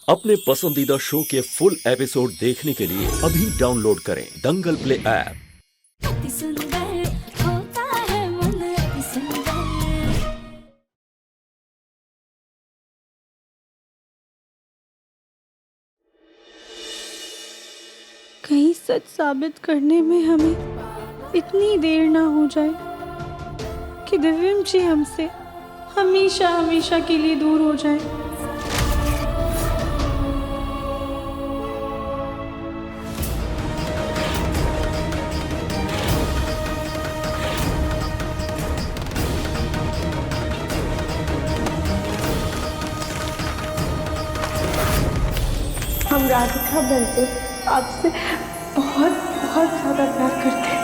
अपने पसंदीदा शो के फुल एपिसोड देखने के लिए अभी डाउनलोड करें दंगल प्ले ऐप। अति सुंदर होता है मन अति सुंदर। कहीं सच साबित करने में हमें इतनी देर ना हो जाए कि दिव्यम जी हमसे हमेशा हमेशा के लिए दूर हो जाए। हम राधिका बनते आपसे बहुत बहुत ज्यादा प्यार करते हैं।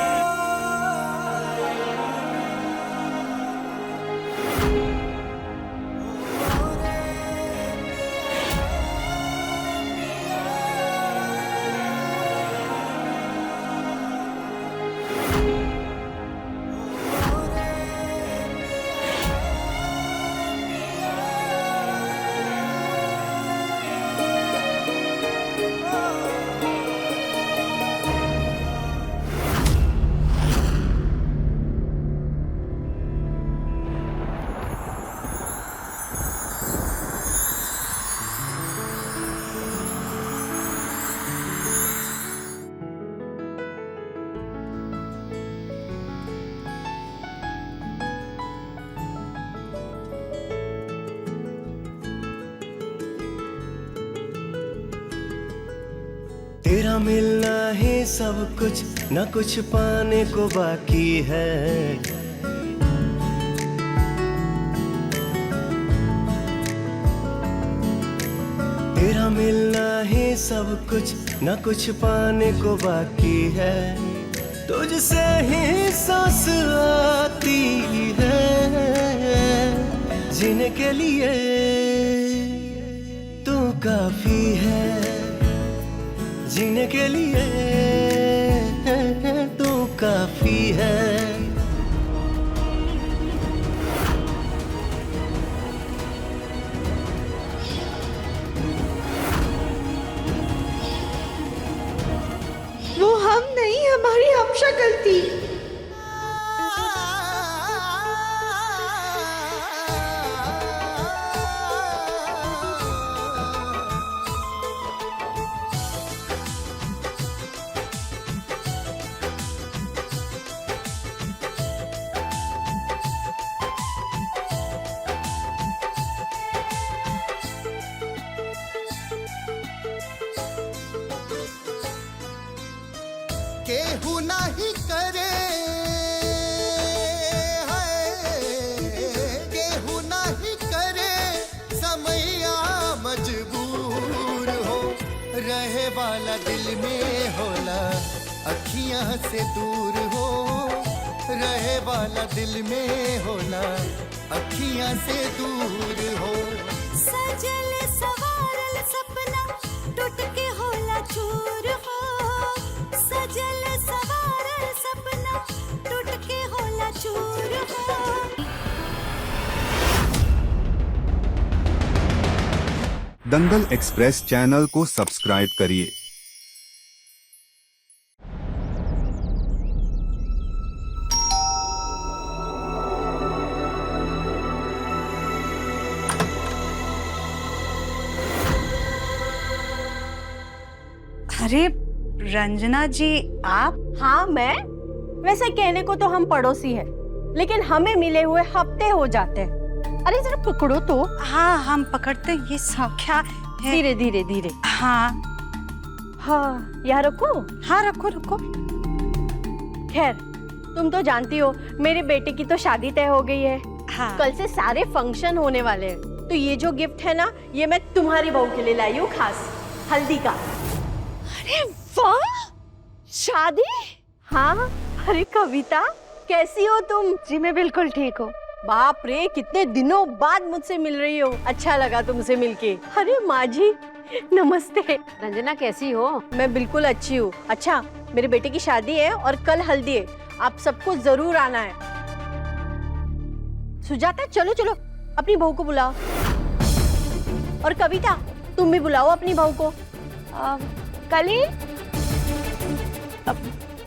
तेरा मिलना ही सब कुछ, न कुछ पाने को बाकी है। तेरा मिलना ही सब कुछ, न कुछ पाने को बाकी है। तुझसे ही सांस आती है, जीने के लिए तू काफी है। जीने के लिए तू काफी है। वो हम नहीं, हमारी हमशक्ल थी। केहू नहीं करे केहू नहीं करे, समैया मजबूर हो। रहे वाला दिल में होला, अखियां से दूर हो। रहे वाला दिल में होला, अखियां से दूर हो। सजल सवारल सपना टूट के होला चूर हो। सजल सवारल सपना टूट के होला चूर हो। दंगल एक्सप्रेस चैनल को सब्सक्राइब करिए। अरे रंजना जी, आप? हाँ मैं। वैसे कहने को तो हम पड़ोसी हैं, लेकिन हमें मिले हुए हफ्ते हो जाते हैं। अरे जरा पकड़ो तो। हाँ हम पकड़ते हैं। ये क्या है? धीरे धीरे धीरे। हाँ हाँ यहाँ रखो। हाँ रखो रखो। खैर तुम तो जानती हो मेरे बेटे की तो शादी तय हो गई है। हाँ। कल से सारे फंक्शन होने वाले हैं, तो ये जो गिफ्ट है ना, ये मैं तुम्हारी बहू के लिए लाई हूँ, खास हल्दी का। अरे वाह, शादी? हाँ। अरे कविता कैसी हो तुम? जी मैं बिल्कुल ठीक हूँ। बाप रे, कितने दिनों बाद मुझसे मिल रही हो। अच्छा लगा तुमसे मिलके। अरे माँ जी नमस्ते। रंजना कैसी हो? मैं बिल्कुल अच्छी हूँ। अच्छा मेरे बेटे की शादी है और कल हल्दी है, आप सबको जरूर आना है। सुजाता चलो चलो अपनी बहू को बुलाओ। और कविता तुम भी बुलाओ अपनी बहू को। कली।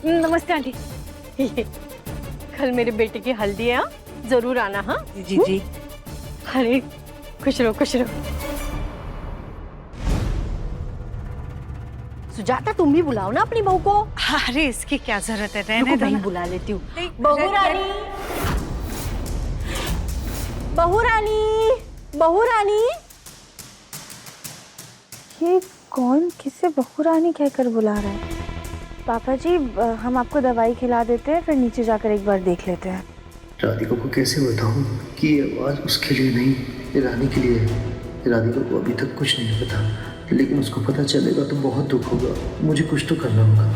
नमस्ते आंटी। कल मेरे बेटे की हल्दी है, हाँ? जरूर आना। हाँ जी जी। अरे खुश रहो खुश रहो। सुजाता तुम भी बुलाओ ना अपनी बहू को। अरे इसकी क्या जरूरत है, रहने रुको, दो मैं ना। ही बुला लेती हूँ। नहीं, बहू रानी, बहू रानी, बहू रानी। ये कौन किसे बहू रानी कहकर बुला रहा है? पापा जी, हम आपको दवाई खिला देते हैं, फिर नीचे जाकर एक बार देख लेते हैं। राधिका को कैसे बताऊं कि ये आवाज़ उसके लिए नहीं, ये रानी के लिए है। राधिका को अभी तक कुछ नहीं पता, लेकिन उसको पता चलेगा तो बहुत दुख होगा। मुझे कुछ तो करना होगा।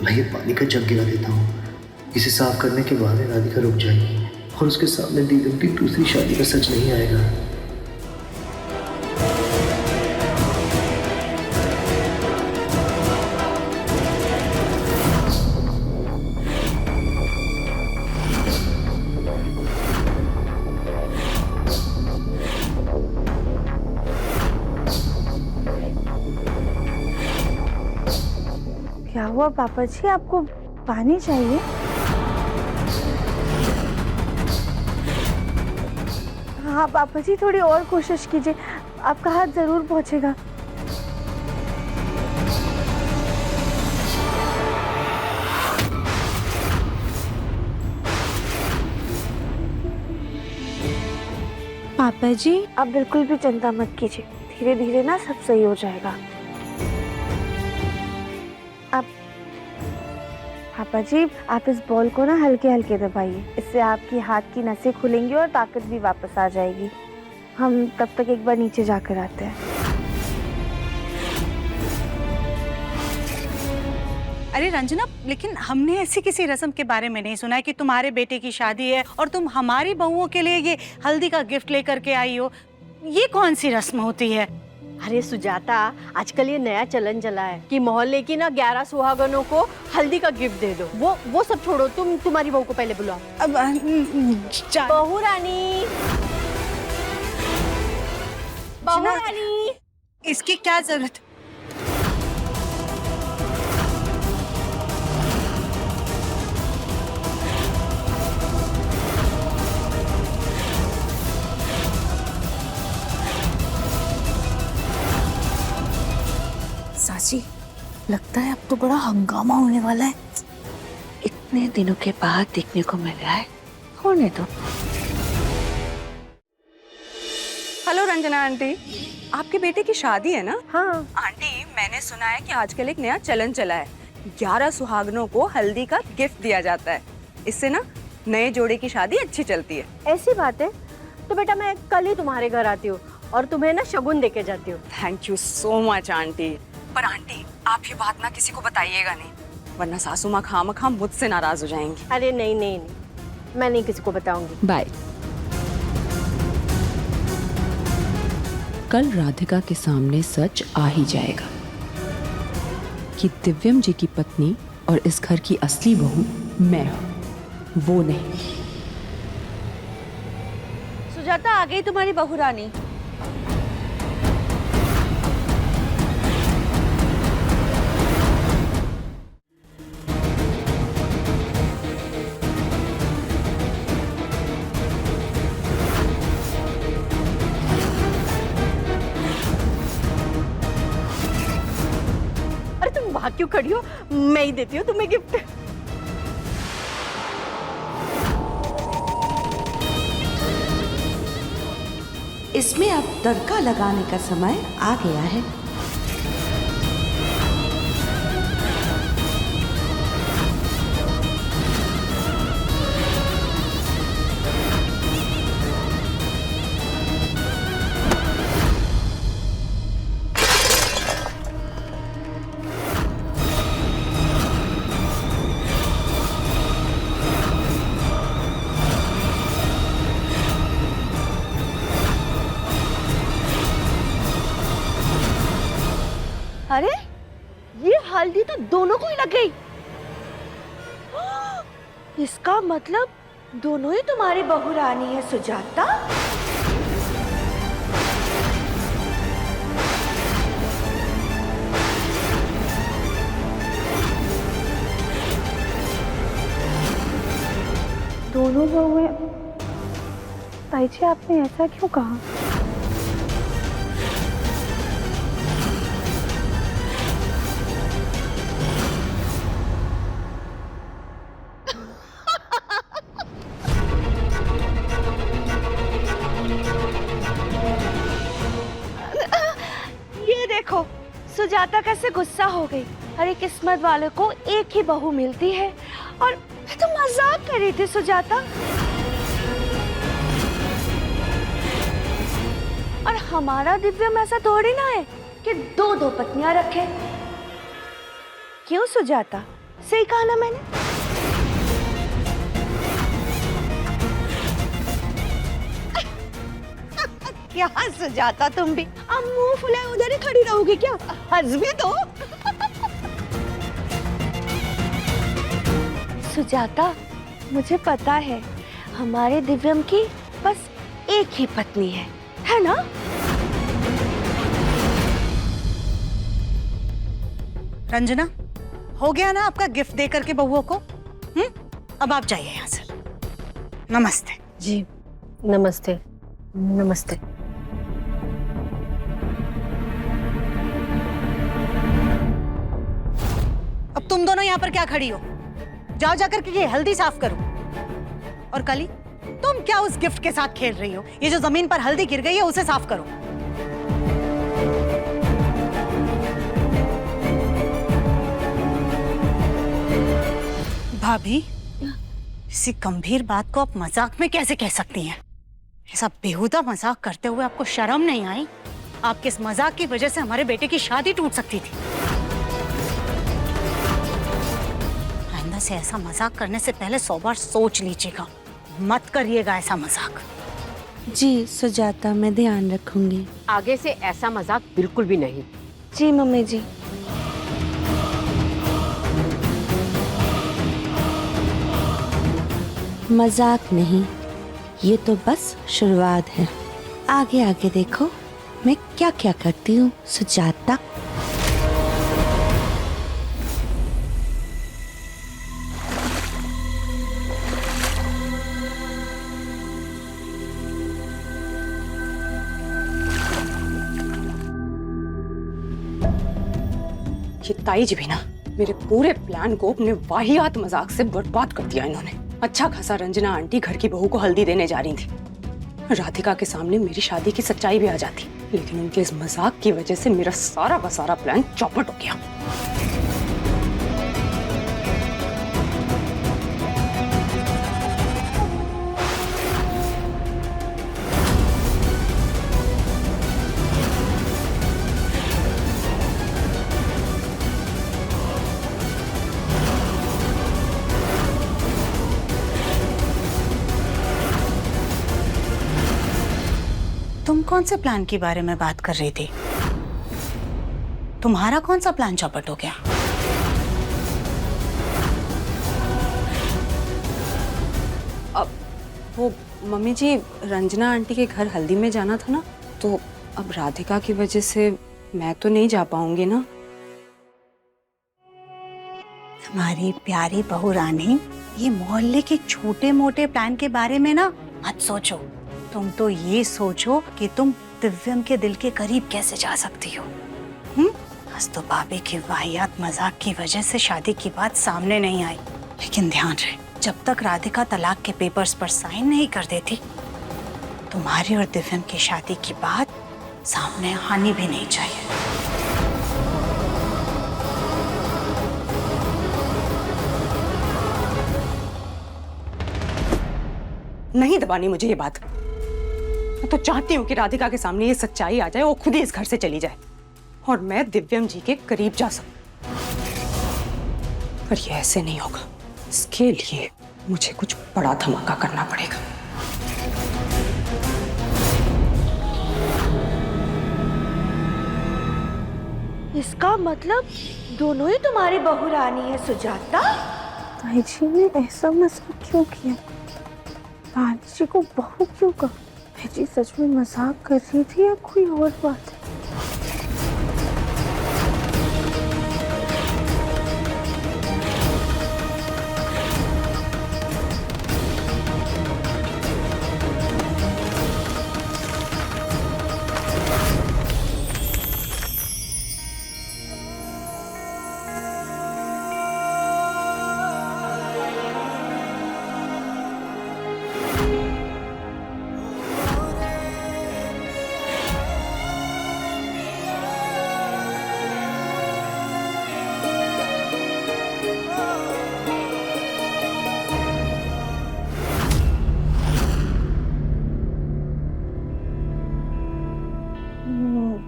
मैं ये पानी का जग गिरा देता हूँ। इसे साफ करने के बाद राधिका रुक जाएगी और उसके सामने दीदम की दूसरी शादी का सच नहीं आएगा। क्या हुआ पापा जी, आपको पानी चाहिए? हाँ पापा जी, थोड़ी और कोशिश कीजिए, आपका हाथ जरूर पहुंचेगा। पापा जी, आप बिल्कुल भी चिंता मत कीजिए, धीरे धीरे ना सब सही हो जाएगा। आप पापा जी, आप इस बॉल को ना हल्के हल्के दबाइए, इससे आपकी हाथ की नसें खुलेंगी और ताकत भी वापस आ जाएगी। हम तब तक एक बार नीचे जाकर आते हैं। अरे रंजना, लेकिन हमने ऐसी किसी रस्म के बारे में नहीं सुना है कि तुम्हारे बेटे की शादी है और तुम हमारी बहुओं के लिए ये हल्दी का गिफ्ट लेकर के आई हो। ये कौन सी रस्म होती है? अरे सुजाता, आजकल ये नया चलन चला है कि मोहल्ले की ना 11 सुहागनों को हल्दी का गिफ्ट दे दो। वो सब छोड़ो, तुम्हारी बहू को पहले बुलाओ। अब बहू रानी, बहू रानी। इसकी क्या जरूरत? साची, लगता है अब तो बड़ा हंगामा होने वाला है। इतने दिनों के बाद देखने को मिल रहा है। होने दो। हेलो रंजना आंटी, आपके बेटे की शादी है ना? हाँ आंटी, मैंने सुना है कि आजकल एक नया चलन चला है। 11 सुहागनों को हल्दी का गिफ्ट दिया जाता है। इससे ना नए जोड़े की शादी अच्छी चलती है। ऐसी बात है तो बेटा मैं कल ही तुम्हारे घर आती हूँ और तुम्हें ना शगुन देके जाती हूँ। Thank you so much aunty. पर आंटी, आप ये बात ना किसी को बताइएगा नहीं, वरना सासू माँ खामखा मुझसे नाराज हो जाएंगी। अरे नहीं नहीं नहीं, मैं नहीं किसी को बताऊंगी। बाय। कल राधिका के सामने सच आ ही जाएगा कि दिव्यम जी की पत्नी और इस घर की असली बहू मैं हूं, वो नहीं। सुजाता, आ गई तुम्हारी बहू रानी। भाग क्यों खड़ी हो? मैं ही देती हूँ तुम्हें गिफ्ट। इसमें अब तड़का लगाने का समय आ गया है। अरे ये हल्दी तो दोनों को ही लग गई। इसका मतलब दोनों ही तुम्हारी बहू रानी है सुजाता। दोनों बहुएं। ताई जी आपने ऐसा क्यों कहा? ये देखो सुजाता कैसे गुस्सा हो गई। अरे किस्मत वाले को एक ही बहू मिलती है। और मैं तो मजाक कर रही थी सुजाता। और हमारा दिव्यम ऐसा थोड़ी ना है कि दो दो पत्नियां रखे। क्यों सुजाता, सही कहा ना मैंने? क्या सुजाता तुम भी अब मुंह फुलाए उधर ही खड़ी रहोगी क्या? हंस भी दो। सुजाता मुझे पता है हमारे दिव्यम की बस एक ही पत्नी है ना? रंजना, हो गया ना आपका गिफ्ट दे करके बहुओं को? अब आप जाइए यहाँ से। नमस्ते। जी नमस्ते। नमस्ते। अब तुम दोनों यहाँ पर क्या खड़ी हो? जाओ जाकर के ये हल्दी साफ करो। और कली, तुम क्या उस गिफ्ट के साथ खेल रही हो? ये जो जमीन पर हल्दी गिर गई है उसे साफ करो। भाभी, इसी गंभीर बात को आप मजाक में कैसे कह सकती हैं? ऐसा बेहुदा मजाक करते हुए आपको शर्म नहीं आई? आपके इस मजाक की वजह से हमारे बेटे की शादी टूट सकती थी। आइंदा से ऐसा मजाक करने से पहले 100 बार सोच लीजिएगा। मत करिएगा ऐसा मजाक। जी सुजाता, मैं ध्यान रखूंगी। आगे से ऐसा मजाक बिल्कुल भी नहीं। जी मम्मी जी। मजाक नहीं, ये तो बस शुरुआत है। आगे आगे देखो मैं क्या क्या करती हूँ सुजाता। ये ताई जी भी ना मेरे पूरे प्लान को अपने वाहियात मजाक से बर्बाद कर दिया इन्होंने। अच्छा खासा रंजना आंटी घर की बहू को हल्दी देने जा रही थी। राधिका के सामने मेरी शादी की सच्चाई भी आ जाती, लेकिन उनके इस मजाक की वजह से मेरा सारा का सारा प्लान चौपट हो गया। तुम कौन से प्लान के बारे में बात कर रही थी? तुम्हारा कौन सा प्लान चौपट हो गया? अब वो मम्मी जी, रंजना आंटी के घर हल्दी में जाना था ना, तो अब राधिका की वजह से मैं तो नहीं जा पाऊंगी ना। तुम्हारी प्यारी बहू रानी, ये मोहल्ले के छोटे मोटे प्लान के बारे में ना मत सोचो। तुम तो ये सोचो कि तुम दिव्यम के दिल के करीब कैसे जा सकती हो। आज तो भाभी की वाहियात मजाक की वजह से शादी की बात सामने नहीं आई, लेकिन ध्यान रहे, जब तक राधिका तलाक के पेपर्स पर साइन नहीं कर देती, तुम्हारी और दिव्यम की शादी की बात सामने आनी भी नहीं चाहिए। नहीं दबानी मुझे ये बात। मैं तो चाहती हूँ कि राधिका के सामने ये सच्चाई आ जाए, वो खुद ही इस घर से चली जाए और मैं दिव्यम जी के करीब जा सकूं। पर ये ऐसे नहीं होगा। इसके लिए मुझे कुछ बड़ा धमाका करना पड़ेगा। इसका मतलब दोनों ही तुम्हारी बहू रानी है सुजाता। ताई जी ने ऐसा मजाक क्यों किया? ताई जी को बहू क्यों कहा? ताई जी सच में मजाक कर रही थी या कोई और बात है?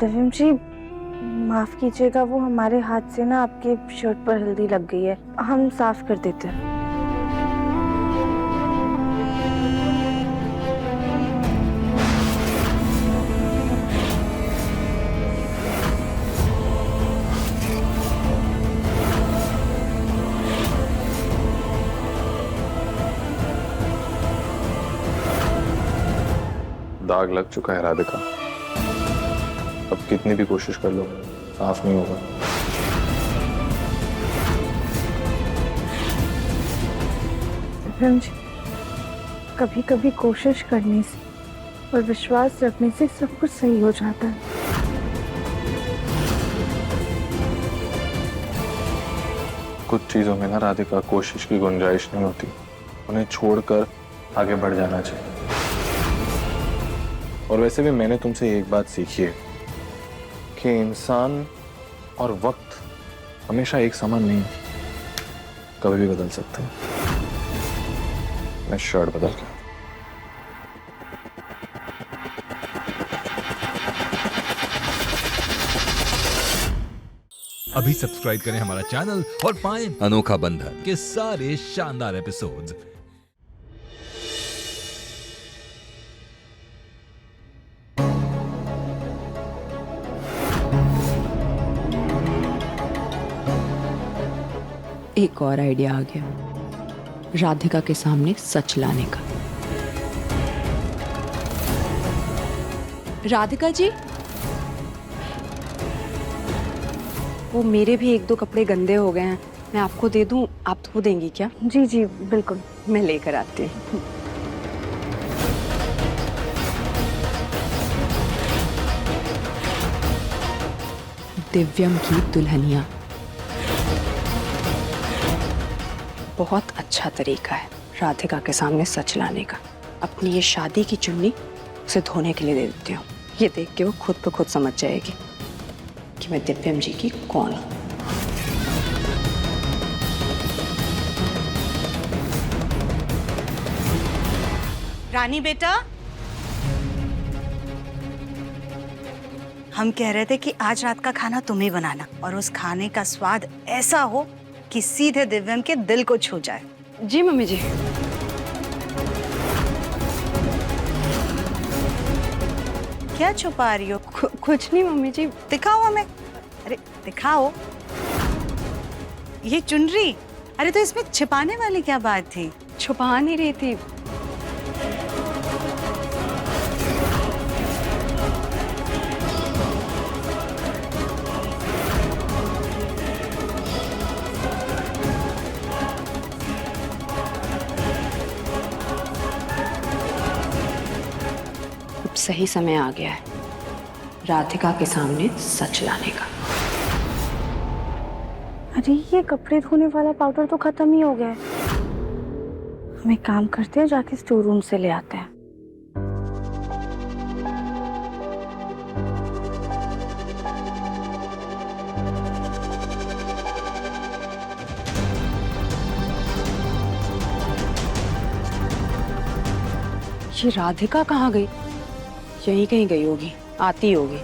दिव्यम जी माफ कीजिएगा, वो हमारे हाथ से ना आपके शर्ट पर हल्दी लग गई है, हम साफ कर देते हैं। दाग लग चुका है राधिका, अब कितनी भी कोशिश कर लो साफ नहीं होगा। दिव्यम जी, कभी कभी कोशिश करने से और विश्वास रखने से सब कुछ सही हो जाता है। कुछ चीजों में ना राधिका कोशिश की गुंजाइश नहीं होती, उन्हें छोड़कर आगे बढ़ जाना चाहिए। और वैसे भी मैंने तुमसे एक बात सीखी है कि इंसान और वक्त हमेशा एक समान नहीं, कभी भी बदल सकते हैं। मैं शर्ट बदल के अभी सब्सक्राइब करें हमारा चैनल और पाएं अनोखा बंधन के सारे शानदार एपिसोड्स। एक और आइडिया आ गया, राधिका के सामने सच लाने का। राधिका जी, वो मेरे भी एक दो कपड़े गंदे हो गए हैं, मैं आपको दे दूं, आप धो देंगी क्या? जी जी बिल्कुल, मैं लेकर आती हूँ। दिव्यम की दुल्हनिया बहुत अच्छा तरीका है राधिका के सामने सच लाने का। अपनी ये शादी की चुन्नी उसे धोने के लिए दे देती हूँ, ये देख के वो खुद ब खुद समझ जाएगी कि मैं दिव्यम जी की कौन हूँ। रानी बेटा, हम कह रहे थे कि आज रात का खाना तुम ही बनाना और उस खाने का स्वाद ऐसा हो कि सीधे दिव्यम के दिल को छू जाए। जी मम्मी जी। क्या छुपा रही हो? कुछ नहीं मम्मी जी। दिखाओ हमें। अरे दिखाओ। ये चुनरी, अरे तो इसमें छिपाने वाली क्या बात थी? छुपा नहीं रही थी। सही समय आ गया है राधिका के सामने सच लाने का। अरे ये कपड़े धोने वाला पाउडर तो खत्म ही हो गया है। हम एक काम करते हैं, जाके स्टोर रूम से ले आते हैं। ये राधिका कहाँ गई? यहीं कहीं गई होगी, आती होगी।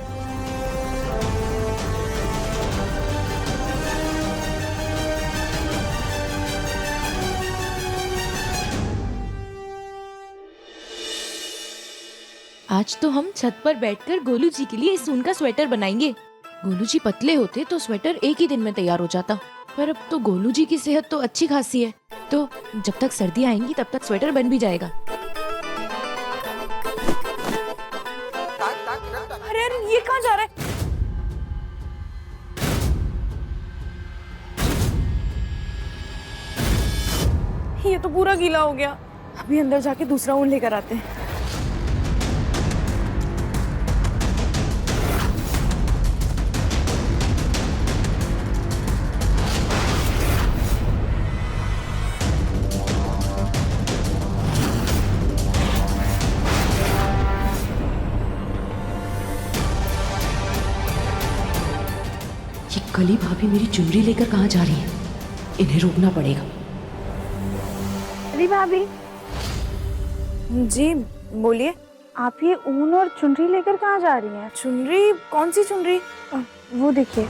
आज तो हम छत पर बैठकर गोलू जी के लिए इस ऊन का स्वेटर बनाएंगे। गोलू जी पतले होते तो स्वेटर एक ही दिन में तैयार हो जाता, पर अब तो गोलू जी की सेहत तो अच्छी खासी है, तो जब तक सर्दी आएंगी तब तक स्वेटर बन भी जाएगा। अरे अरे ये कहाँ जा रहा है? ये तो पूरा गीला हो गया। अभी अंदर जाके दूसरा ऊन लेकर आते हैं। ये कली भाभी मेरी चुनरी लेकर कहाँ जा रही है? इन्हें रोकना पड़ेगा। कली भाभी जी बोलिए। आप ये ऊन और चुनरी लेकर कहाँ जा रही हैं? चुनरी? कौन सी चुनरी? वो देखिए।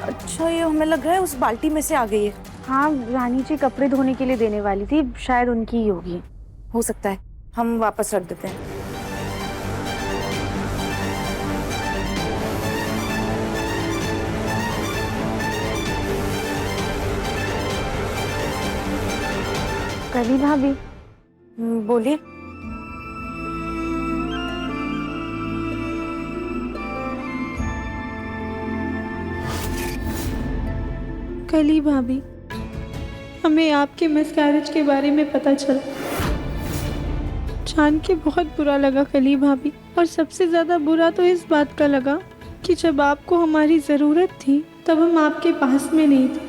अच्छा, ये हमें लग रहा है उस बाल्टी में से आ गई है। हाँ, रानी जी कपड़े धोने के लिए देने वाली थी, शायद उनकी ही होगी। हो सकता है, हम वापस रख देते हैं। कली भाभी बोलिए। कली भाभी, हमें आपके मिसकैरेज के बारे में पता चला, जान के बहुत बुरा लगा कली भाभी। और सबसे ज्यादा बुरा तो इस बात का लगा कि जब आपको हमारी जरूरत थी तब हम आपके पास में नहीं थे।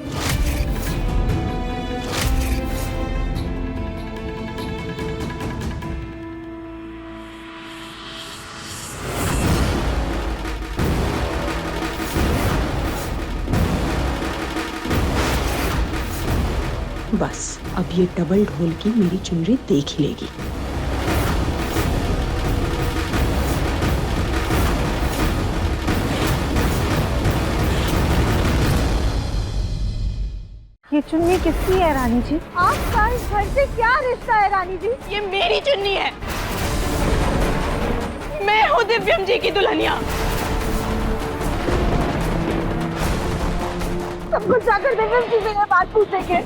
बस अब ये डबल ढोल की मेरी चुनरी देख ही लेगी। ये चुन्नी किसकी है रानी जी? आपका इस घर से क्या रिश्ता है रानी जी? ये मेरी चुन्नी है। मैं हूँ दिव्यम जी की दुल्हनिया। सब कुछ जाकर दिव्यम जी से बात पूछेंगे।